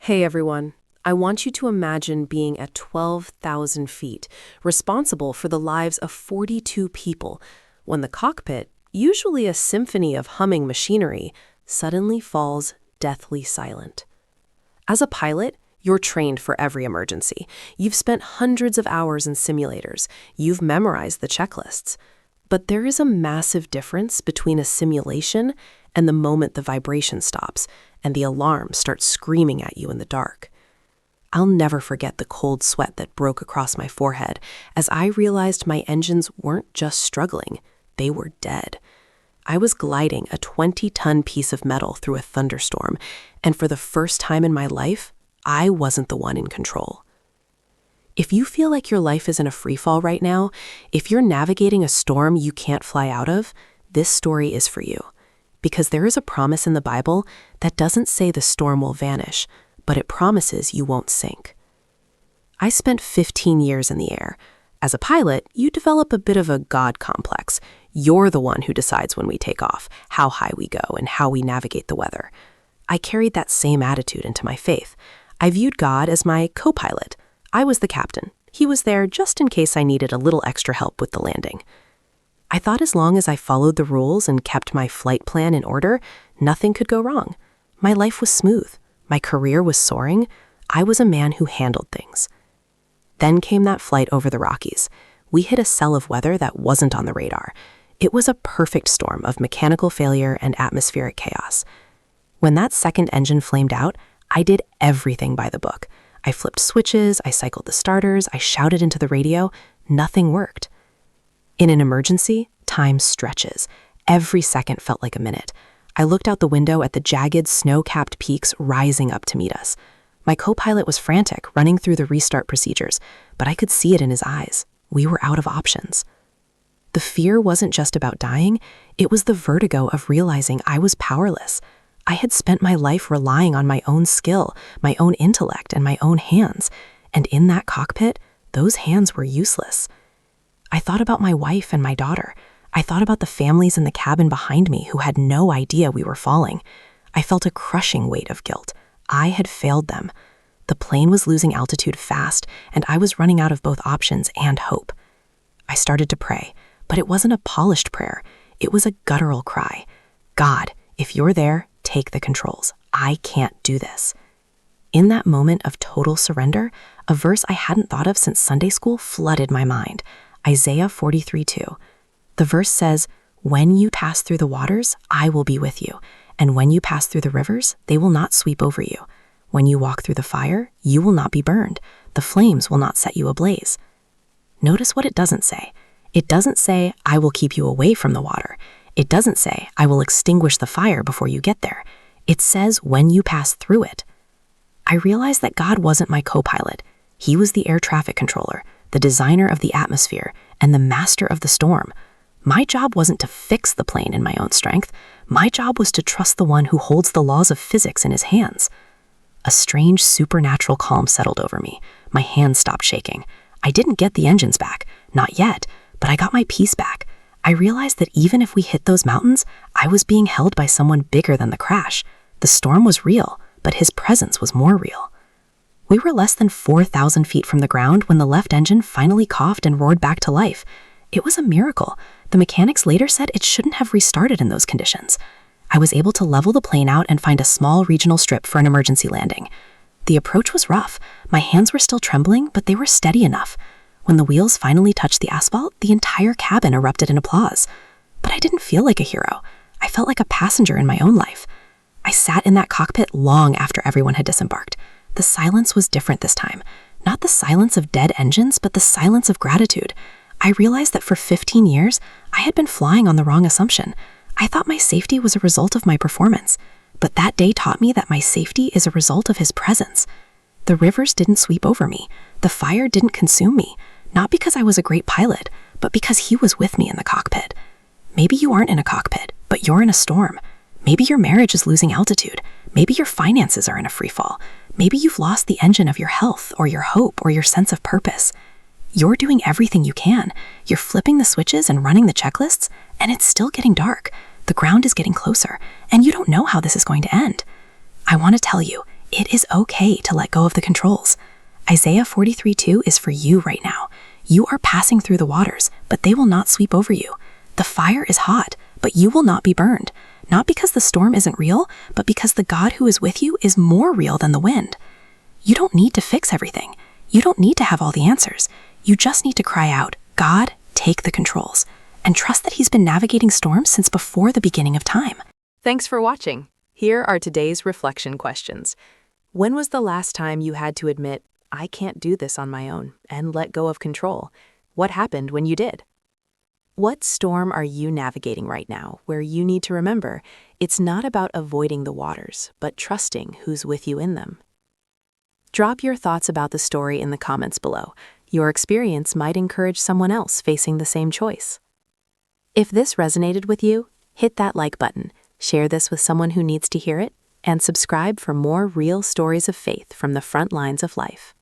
Hey everyone, I want you to imagine being at 12,000 feet, responsible for the lives of 42 people, when the cockpit, usually a symphony of humming machinery, suddenly falls deathly silent. As a pilot, you're trained for every emergency. You've spent hundreds of hours in simulators. You've memorized the checklists. But there is a massive difference between a simulation and the moment the vibration stops and the alarm starts screaming at you in the dark. I'll never forget the cold sweat that broke across my forehead as I realized my engines weren't just struggling, they were dead. I was gliding a 20-ton piece of metal through a thunderstorm, and for the first time in my life, I wasn't the one in control. If you feel like your life is in a freefall right now, if you're navigating a storm you can't fly out of, this story is for you. Because there is a promise in the Bible that doesn't say the storm will vanish, but it promises you won't sink. I spent 15 years in the air. As a pilot, you develop a bit of a God complex. You're the one who decides when we take off, how high we go, and how we navigate the weather. I carried that same attitude into my faith. I viewed God as my co-pilot. I was the captain. He was there just in case I needed a little extra help with the landing. I thought as long as I followed the rules and kept my flight plan in order, nothing could go wrong. My life was smooth. My career was soaring. I was a man who handled things. Then came that flight over the Rockies. We hit a cell of weather that wasn't on the radar. It was a perfect storm of mechanical failure and atmospheric chaos. When that second engine flamed out, I did everything by the book. I flipped switches, I cycled the starters, I shouted into the radio. Nothing worked. In an emergency, time stretches. Every second felt like a minute. I looked out the window at the jagged, snow-capped peaks rising up to meet us. My co-pilot was frantic, running through the restart procedures, but I could see it in his eyes. We were out of options. The fear wasn't just about dying, it was the vertigo of realizing I was powerless. I had spent my life relying on my own skill, my own intellect, and my own hands, and in that cockpit, those hands were useless. I thought about my wife and my daughter. I thought about the families in the cabin behind me who had no idea we were falling. I felt a crushing weight of guilt. I had failed them. The plane was losing altitude fast, and I was running out of both options and hope. I started to pray, but it wasn't a polished prayer. It was a guttural cry. God, if you're there, take the controls. I can't do this. In that moment of total surrender, a verse I hadn't thought of since Sunday school flooded my mind. Isaiah 43:2. The verse says, "When you pass through the waters, I will be with you. And when you pass through the rivers, they will not sweep over you. When you walk through the fire, you will not be burned. The flames will not set you ablaze." Notice what it doesn't say. It doesn't say, "I will keep you away from the water." It doesn't say, "I will extinguish the fire before you get there." It says, "when you pass through it." I realized that God wasn't my co-pilot. He was the air traffic controller, the designer of the atmosphere, and the master of the storm. My job wasn't to fix the plane in my own strength. My job was to trust the one who holds the laws of physics in his hands. A strange supernatural calm settled over me. My hands stopped shaking. I didn't get the engines back, not yet, but I got my peace back. I realized that even if we hit those mountains, I was being held by someone bigger than the crash. The storm was real, but his presence was more real. We were less than 4,000 feet from the ground when the left engine finally coughed and roared back to life. It was a miracle. The mechanics later said it shouldn't have restarted in those conditions. I was able to level the plane out and find a small regional strip for an emergency landing. The approach was rough. My hands were still trembling, but they were steady enough. When the wheels finally touched the asphalt, the entire cabin erupted in applause. But I didn't feel like a hero. I felt like a passenger in my own life. I sat in that cockpit long after everyone had disembarked. The silence was different this time. Not the silence of dead engines, but the silence of gratitude. I realized that for 15 years, I had been flying on the wrong assumption. I thought my safety was a result of my performance. But that day taught me that my safety is a result of his presence. The rivers didn't sweep over me. The fire didn't consume me. Not because I was a great pilot, but because he was with me in the cockpit. Maybe you aren't in a cockpit, but you're in a storm. Maybe your marriage is losing altitude. Maybe your finances are in a freefall. Maybe you've lost the engine of your health or your hope or your sense of purpose. You're doing everything you can. You're flipping the switches and running the checklists, and it's still getting dark. The ground is getting closer, and you don't know how this is going to end. I want to tell you, It is okay to let go of the controls. Isaiah 43:2 is for you right now. You are passing through the waters, but they will not sweep over you. The fire is hot, but you will not be burned. Not because the storm isn't real, but because the God who is with you is more real than the wind. You don't need to fix everything. You don't need to have all the answers. You just need to cry out, God, take the controls, and trust that He's been navigating storms since before the beginning of time. Thanks for watching. Here are today's reflection questions. When was the last time you had to admit, I can't do this on my own, and let go of control? What happened when you did? What storm are you navigating right now where you need to remember it's not about avoiding the waters, but trusting who's with you in them? Drop your thoughts about the story in the comments below. Your experience might encourage someone else facing the same choice. If this resonated with you, hit that like button, share this with someone who needs to hear it, and subscribe for more real stories of faith from the front lines of life.